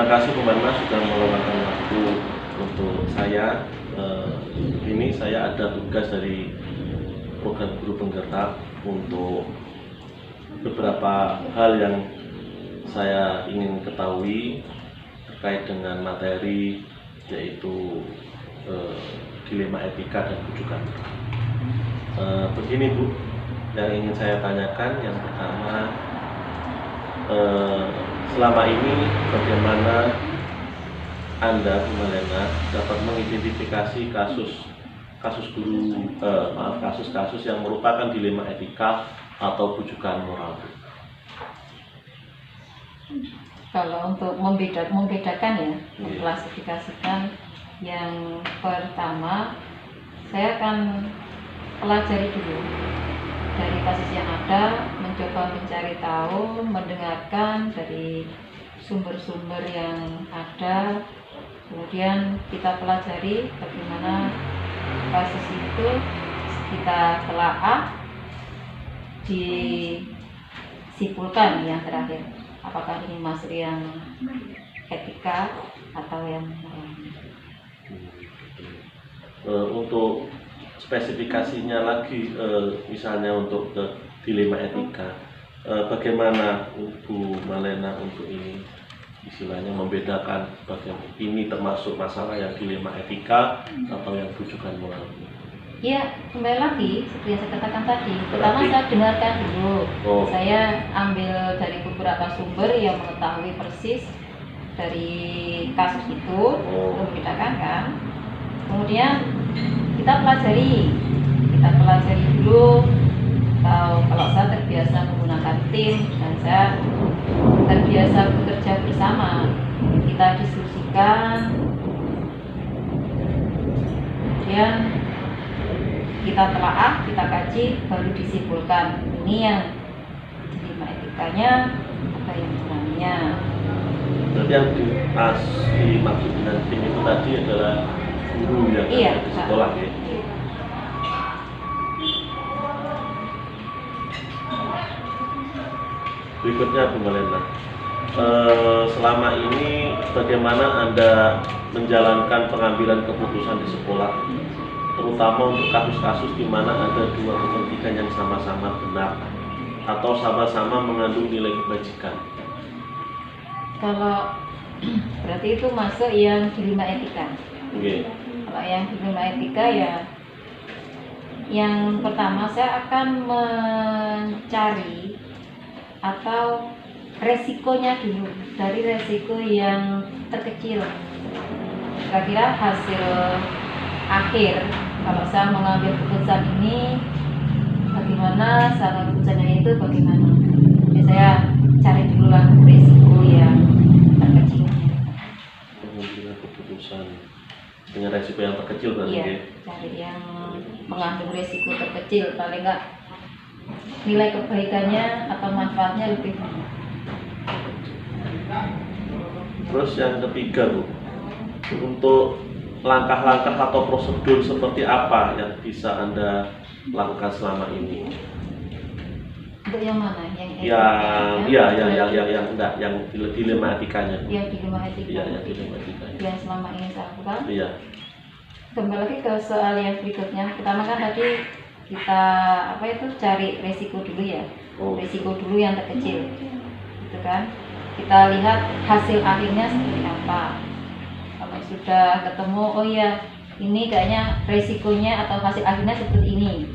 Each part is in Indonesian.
Terima kasih Bu Mana sudah meluangkan waktu untuk saya. Ini saya ada tugas dari program guru penggerak untuk beberapa hal yang saya ingin ketahui terkait dengan materi, yaitu dilema etika dan rujukan. Begini Bu, yang ingin saya tanyakan, yang pertama, selama ini bagaimana Anda, Bu Malena, dapat mengidentifikasi kasus-kasus yang merupakan dilema etika atau rujukan moral? Kalau untuk membedakan ya, mengklasifikasikan, yang pertama saya akan pelajari dulu dari kasus yang ada, mencoba mencari tahu, mendengarkan dari sumber-sumber yang ada, kemudian kita pelajari bagaimana kasus itu, kita telaah, disimpulkan yang terakhir apakah ini masuk yang etika atau yang moral. Untuk spesifikasinya lagi, misalnya untuk dilema etika, bagaimana Bu Malena untuk ini istilahnya membedakan bagaimana ini termasuk masalah yang dilema etika atau yang rujukan moral? Ya, kembali lagi seperti yang saya katakan tadi, pertama saya dengarkan dulu. Saya ambil dari beberapa sumber yang mengetahui persis dari kasus itu, membedakan kan. Kemudian kita pelajari dulu. Kalau saya terbiasa menggunakan tim dan saya terbiasa bekerja bersama, kita diskusikan, kemudian kita telaah, kita kaji, baru disimpulkan ini yang dilema etikanya atau yang moralnya. Berarti yang dimaksud dengan tim itu tadi adalah guru yang ada di sekolah ya? Berikutnya Bu Malena, selama ini bagaimana Anda menjalankan pengambilan keputusan di sekolah, terutama untuk kasus-kasus di mana ada dua kepentingan yang sama-sama benar atau sama-sama mengandung nilai kebajikan? Kalau berarti itu masuk yang dilema etika. Okay. Kalau yang dilema etika ya, yang pertama saya akan mencari atau resikonya dulu, dari resiko yang terkecil. Kira-kira hasil akhir kalau saya mengambil keputusan ini bagaimana, salah keputusannya itu bagaimana. Jadi saya cari dulu lah resiko yang terkecil. Mengambil keputusan dengan resiko yang terkecil berarti? Iya, cari yang mengandung resiko terkecil, paling enggak nilai kebaikannya atau manfaatnya lebih banyak. Terus yang ketiga Bu, untuk langkah-langkah atau prosedur seperti apa yang bisa Anda lakukan selama ini? Untuk yang mana? Yang dilema etikanya. Yang dilema etika. Iya, yang dilema etikanya. Yang selama ini saya lakukan. Iya. Kembali lagi ke soal yang berikutnya. Pertama kan tadi kita cari resiko dulu ya. Resiko dulu yang terkecil. Gitu kan? Kita lihat hasil akhirnya seperti apa. Kalau sudah ketemu, oh ya ini kayaknya resikonya atau hasil akhirnya seperti ini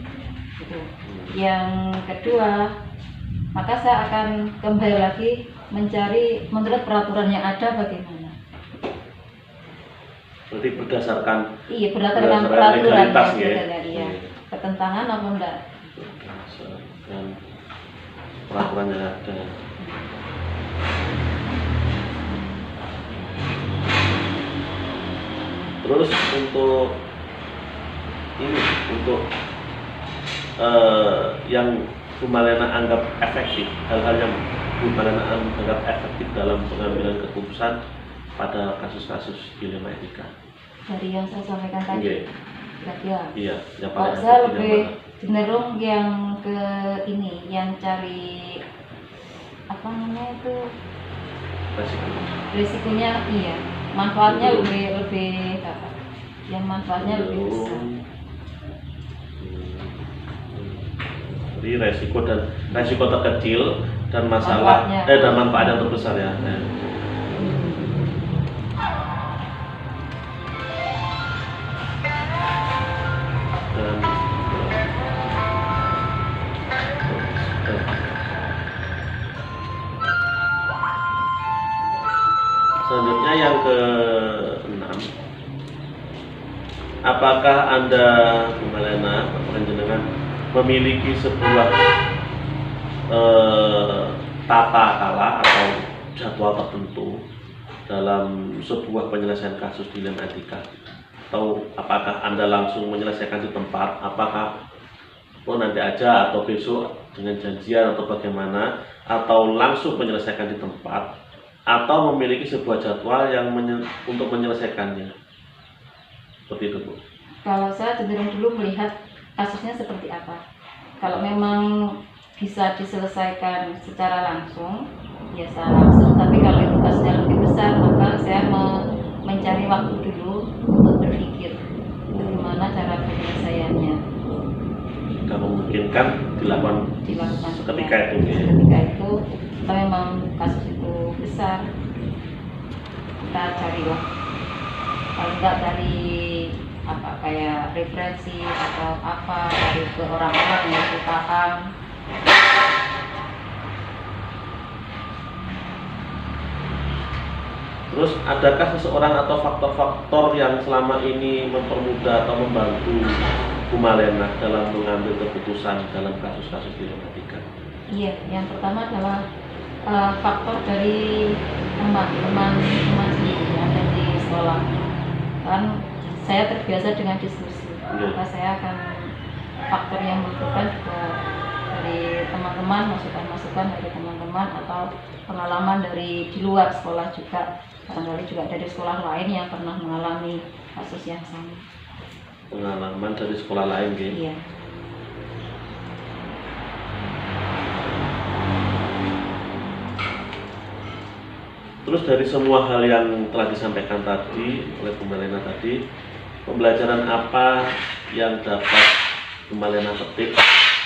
gitu. Yang kedua, maka saya akan kembali lagi mencari menurut peraturan yang ada bagaimana. Berarti berdasarkan peraturan ya? Iya. Pertentangan apa enggak? Berdasarkan peraturan yang ada. Terus untuk yang Bu Malena anggap efektif, hal-hal yang Bu Malena anggap efektif dalam pengambilan keputusan pada kasus-kasus dilema etika. Dari yang saya sampaikan tadi. Iya, yang paling saya lebih cenderung yang ke ini, yang cari Resikonya iya, manfaatnya lebih apa? Yang manfaatnya lebih besar. Jadi resiko terkecil dan masalah dan manfaat yang terbesar ya. Selanjutnya yang ke-6, apakah Anda, Bu Malena, panjenengan memiliki sebuah tata kala atau jadwal tertentu dalam sebuah penyelesaian kasus dilema etika? Atau apakah Anda langsung menyelesaikan di tempat? Apakah nanti aja atau besok dengan janjian atau bagaimana? Atau langsung menyelesaikan di tempat? Atau memiliki sebuah jadwal yang untuk menyelesaikannya? Seperti itu, Bu. Kalau saya cenderung dulu melihat kasusnya seperti apa. Kalau memang bisa diselesaikan secara langsung, ya saya langsung. Tapi kalau itu kasusnya lebih besar, maka saya mencari waktu dulu untuk berpikir bagaimana cara penyelesaiannya. Jika memungkinkan dilakukan seketika itu. Ketika itu, kita memang kasus itu besar, kita carilah kalau enggak dari apa kayak referensi atau apa dari ke orang-orang yang lebih paham. Terus adakah seseorang atau faktor-faktor yang selama ini mempermudah atau membantu Bu Malena dalam mengambil keputusan dalam kasus-kasus dilema etika? Iya, yang pertama adalah faktor dari teman-teman sendiri yang ada di sekolah. Kan saya terbiasa dengan diskusi, maka saya akan faktor yang membutuhkan juga dari teman-teman, masukan-masukan dari teman-teman atau pengalaman dari di luar sekolah juga, barangkali juga dari sekolah lain yang pernah mengalami kasus yang sama. Pengalaman dari sekolah lain, gitu? Iya. Terus dari semua hal yang telah disampaikan tadi oleh Bu Malena tadi, pembelajaran apa yang dapat Bu Malena petik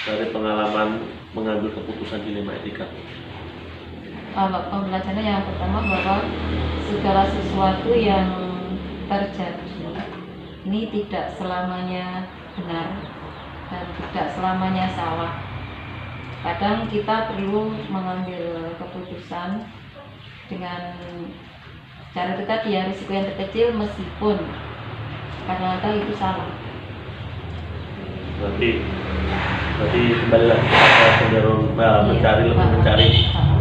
dari pengalaman mengambil keputusan dilema etika? Kalau pembelajaran yang pertama bahwa segala sesuatu yang terjadi ini tidak selamanya benar dan tidak selamanya salah. Kadang kita perlu mengambil keputusan dengan cara itu tadi ya, risiko yang terkecil meskipun kadang-kadang itu salah. Berarti kembali lagi kepada cenderung mencari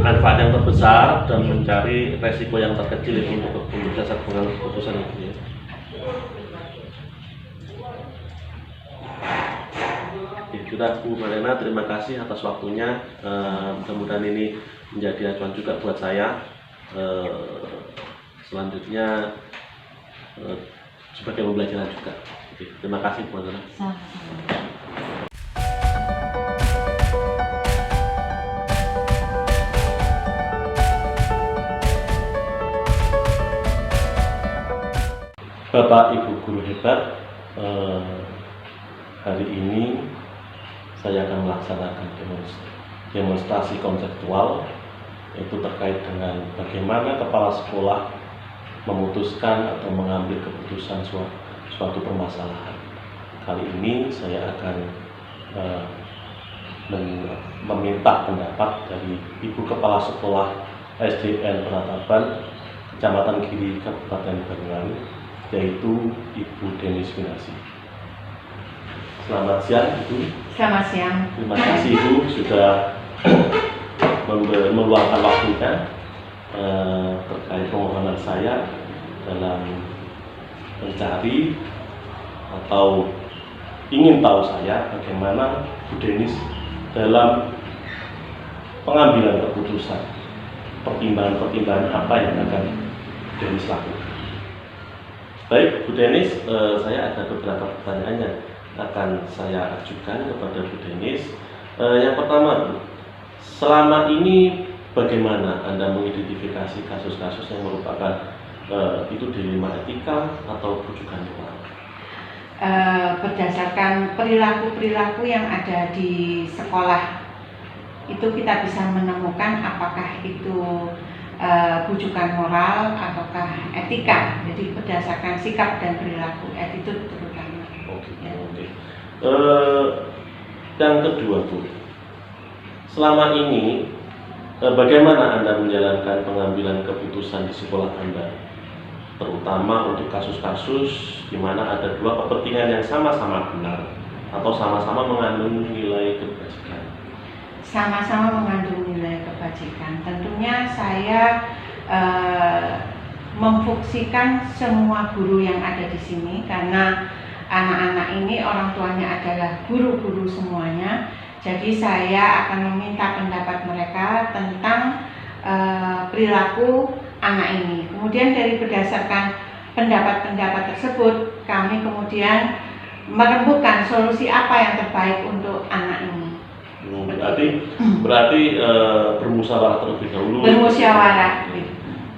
manfaat yang terbesar dan mencari resiko yang terkecil itu untuk dasar pengambil keputusan itu ya. Sudah Bu Malena, terima kasih atas waktunya. Mudah-mudahan ini menjadi acuan juga buat saya. Selanjutnya sebagai pembelajaran juga. Terima kasih Bu Malena. Bapak Ibu guru hebat, hari ini saya akan melaksanakan demonstrasi konseptual, yaitu terkait dengan bagaimana kepala sekolah memutuskan atau mengambil keputusan suatu permasalahan. Kali ini saya akan meminta pendapat dari Ibu Kepala Sekolah SDN Penataban, Kecamatan Giri, Kabupaten Banyuwangi, yaitu Ibu Denis Winasi. Selamat siang, Ibu. Selamat siang. Terima kasih, Ibu, sudah meluangkan waktunya terkait permohonan saya dalam mencari atau ingin tahu saya bagaimana Bu Denis dalam pengambilan keputusan, pertimbangan-pertimbangan apa yang akan Bu Denis lakukan. Baik, Bu Denis, saya ada beberapa pertanyaan yang akan saya ajukan kepada Bu Denis. Yang pertama, selama ini bagaimana Anda mengidentifikasi kasus-kasus yang merupakan itu dilema etika atau rujukan moral? Berdasarkan perilaku-perilaku yang ada di sekolah itu kita bisa menemukan apakah itu rujukan moral ataukah etika. Jadi berdasarkan sikap dan perilaku, attitude terutama. Oke. Yang kedua Bu, selama ini bagaimana Anda menjalankan pengambilan keputusan di sekolah Anda, terutama untuk kasus-kasus di mana ada dua kepentingan yang sama-sama benar atau sama-sama mengandung nilai kebajikan? Sama-sama mengandung nilai kebajikan. Tentunya saya memfungsikan semua guru yang ada di sini karena anak-anak ini orang tuanya adalah guru-guru semuanya. Jadi saya akan meminta pendapat mereka tentang perilaku anak ini. Kemudian dari berdasarkan pendapat-pendapat tersebut, kami kemudian merembukkan solusi apa yang terbaik untuk anak ini. Berarti bermusyawarah terlebih dahulu. Bermusyawarah.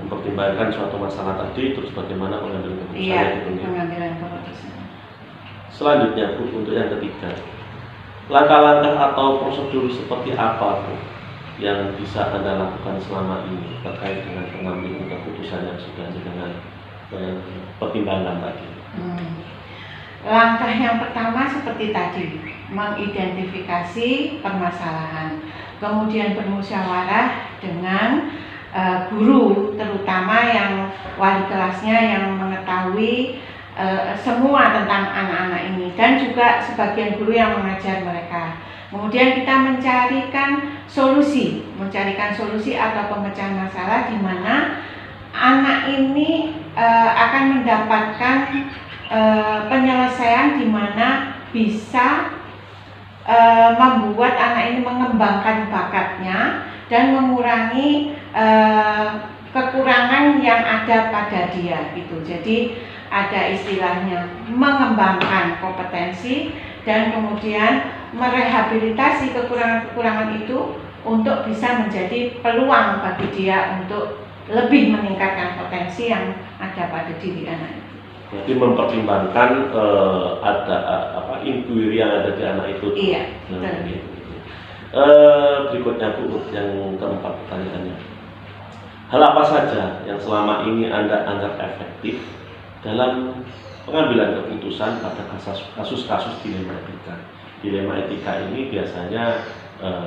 Mempertimbangkan suatu masalah tadi, terus bagaimana pengambilan keputusan. Iya, pengambilan keputusan. Selanjutnya Bu, untuk yang ketiga, langkah-langkah atau prosedur seperti apa Bu yang bisa Anda lakukan selama ini terkait dengan pengambilan keputusan yang sudah dengan pertimbangan tadi? Langkah yang pertama seperti tadi, mengidentifikasi permasalahan, kemudian bermusyawarah dengan guru, terutama yang wali kelasnya yang mengetahui semua tentang anak-anak ini, dan juga sebagian guru yang mengajar mereka. Kemudian kita mencarikan solusi atau pemecahan masalah di mana anak ini akan mendapatkan penyelesaian di mana bisa membuat anak ini mengembangkan bakatnya dan mengurangi kekurangan yang ada pada dia gitu. Jadi ada istilahnya mengembangkan kompetensi dan kemudian merehabilitasi kekurangan-kekurangan itu untuk bisa menjadi peluang bagi dia untuk lebih meningkatkan potensi yang ada pada diri anak itu. Jadi mempertimbangkan ada inquiry yang ada di anak itu. Iya, betul. Berikutnya Bu, yang keempat pertanyaannya. Hal apa saja yang selama ini Anda anggap efektif dalam pengambilan keputusan pada kasus-kasus dilema etika? Dilema etika ini biasanya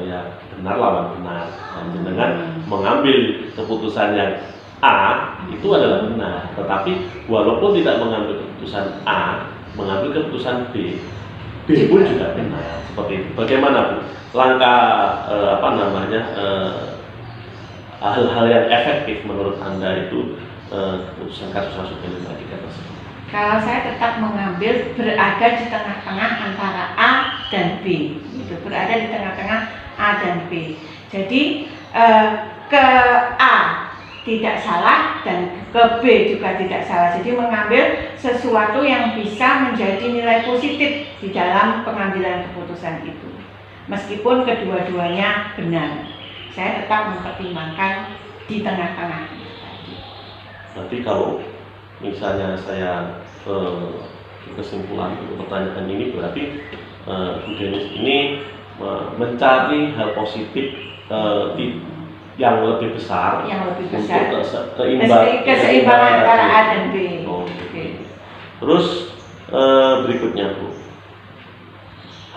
ya benar lawan benar. Dan dengan mengambil keputusan yang A itu adalah benar, tetapi walaupun tidak mengambil keputusan A, mengambil keputusan B, B pun juga benar. Seperti itu. Bagaimana Bu langkah hal-hal yang efektif menurut Anda itu keputusan kasus-kasus dilema etika tersebut? Kalau saya tetap mengambil berada di tengah-tengah antara A dan B, gitu. Berada di tengah-tengah A dan B. Jadi ke A tidak salah dan ke B juga tidak salah. Jadi mengambil sesuatu yang bisa menjadi nilai positif di dalam pengambilan keputusan itu. Meskipun kedua-duanya benar, saya tetap mempertimbangkan di tengah-tengah. Nanti kalau misalnya saya kesimpulan untuk pertanyaan ini berarti Bu Denis ini mencari hal positif yang lebih besar untuk keseimbangan antara A dan B. Okay. Terus berikutnya Bu,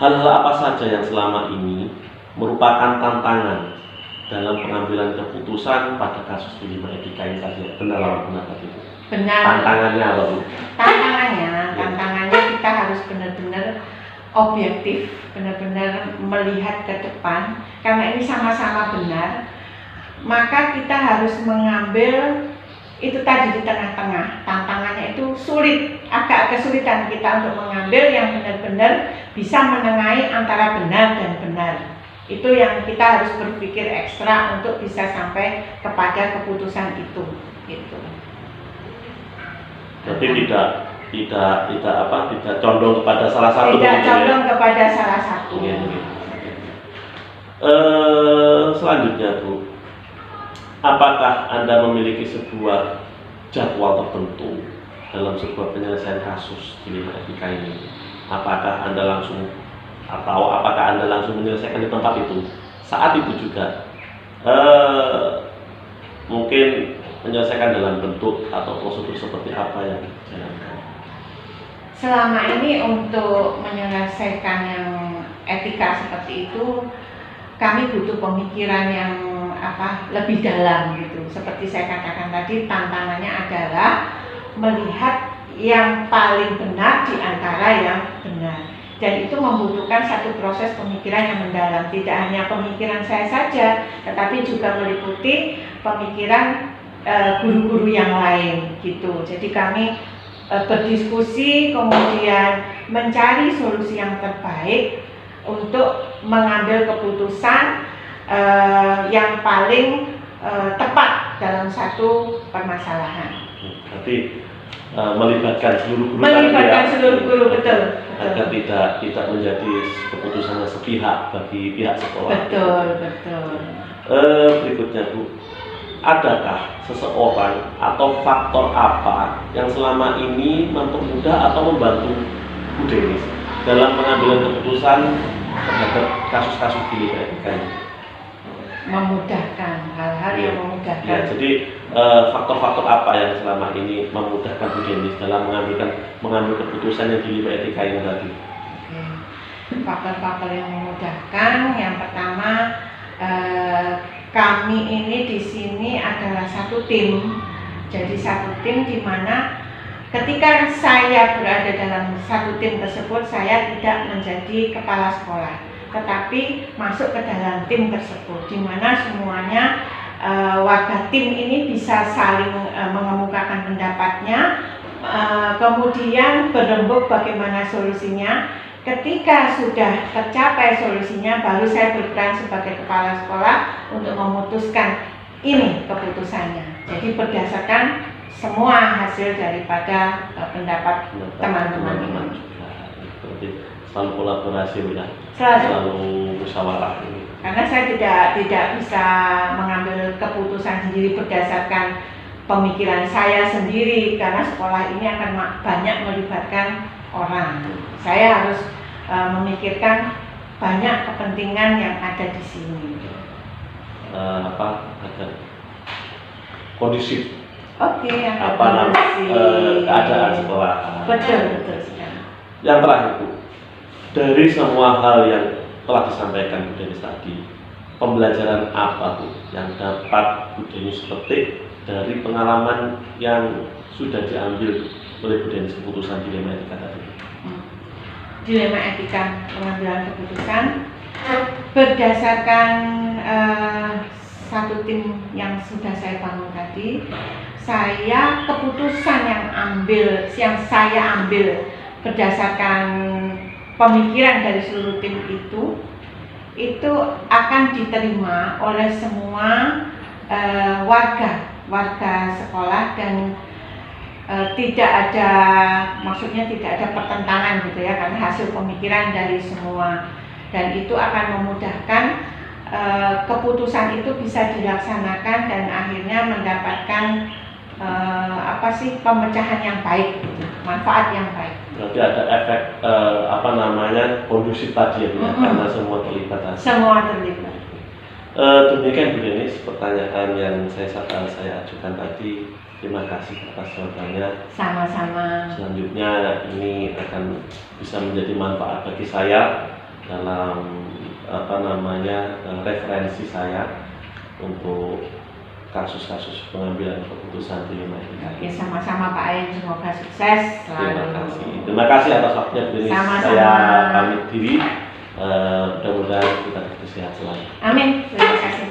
hal-hal apa saja yang selama ini merupakan tantangan dalam pengambilan keputusan pada kasus dilema etika ini tadi? Benar atau benar tadi? Benar. Tantangannya apa Bu? Tantangannya kita harus benar-benar objektif, benar-benar melihat ke depan karena ini sama-sama benar. Maka kita harus mengambil itu tadi di tengah-tengah. Tantangannya itu sulit, agak kesulitan kita untuk mengambil yang benar-benar bisa menengahi antara benar dan benar. Itu yang kita harus berpikir ekstra untuk bisa sampai kepada keputusan itu. Gitu. Jadi tidak condong kepada salah satu. Tidak condong kepada salah satu. Selanjutnya Bu, apakah Anda memiliki sebuah jadwal tertentu dalam sebuah penyelesaian kasus di lima etika ini? Apakah Anda langsung menyelesaikan di tempat itu saat itu juga? Mungkin menyelesaikan dalam bentuk atau prosedur seperti apa yang dijalankan? Selama ini untuk menyelesaikan yang etika seperti itu, kami butuh pemikiran yang lebih dalam gitu. Seperti saya katakan tadi, tantangannya adalah melihat yang paling benar di antara yang benar. Dan itu membutuhkan satu proses pemikiran yang mendalam. Tidak hanya pemikiran saya saja, tetapi juga meliputi pemikiran guru-guru yang lain gitu. Jadi kami berdiskusi, kemudian mencari solusi yang terbaik untuk mengambil keputusan yang paling tepat dalam satu permasalahan. Berarti melibatkan seluruh guru, seluruh guru, betul. Agar tidak menjadi keputusan yang sepihak bagi pihak sekolah. Betul. Berikutnya Bu, adakah seseorang atau faktor apa yang selama ini mempermudah atau membantu Bu Denis dalam pengambilan keputusan terhadap kasus-kasus di lima etika ini? Memudahkan, hal-hal yang memudahkan. Ya, jadi faktor-faktor apa yang selama ini memudahkan Bu Denis dalam mengambil keputusan yang di lima etika ini tadi? Faktor-faktor yang memudahkan, yang pertama, kami ini di sini adalah satu tim. Jadi satu tim di mana ketika saya berada dalam satu tim tersebut, saya tidak menjadi kepala sekolah, tetapi masuk ke dalam tim tersebut, di mana semuanya warga tim ini bisa saling mengemukakan pendapatnya, kemudian berembuk bagaimana solusinya. Ketika sudah tercapai solusinya, baru saya berperan sebagai kepala sekolah untuk memutuskan ini keputusannya. Jadi berdasarkan semua hasil daripada pendapat teman-teman. Selalu kolaborasi, ya. Selalu musyawarah ini. Karena saya tidak bisa mengambil keputusan sendiri berdasarkan pemikiran saya sendiri, karena sekolah ini akan banyak melibatkan orang. Saya harus memikirkan banyak kepentingan yang ada di sini. Ada kondisif. Keadaan sekolah. Betul sekali. Yang terakhir Bu, dari semua hal yang telah disampaikan Bu Denis tadi, pembelajaran apa Bu yang dapat Bu Denis petik dari pengalaman yang sudah diambil oleh Bu Denis keputusan dilema etika tadi? Dilema etika pengambilan keputusan berdasarkan satu tim yang sudah saya bangun tadi. Keputusan yang saya ambil berdasarkan pemikiran dari seluruh tim itu akan diterima oleh semua warga sekolah, dan tidak ada pertentangan gitu ya, karena hasil pemikiran dari semua, dan itu akan memudahkan keputusan itu bisa dilaksanakan dan akhirnya mendapatkan pemecahan yang baik, gitu, manfaat yang baik. Berarti ada efek kondusif tadi ya, karena semua terlibat. Demikian Bu Denis pertanyaan yang saya ajukan tadi. Terima kasih atas jawabannya. Sama-sama. Selanjutnya ini akan bisa menjadi manfaat bagi saya dalam referensi saya untuk kasus-kasus pengambilan keputusan di lima etika. Oke, sama-sama Pak Ain, semoga sukses selalu. Terima kasih atas waktunya Bu Denis. Sama-sama. Saya pamit diri. Mudah-mudahan kita sehat selalu. Amin. Terima kasih.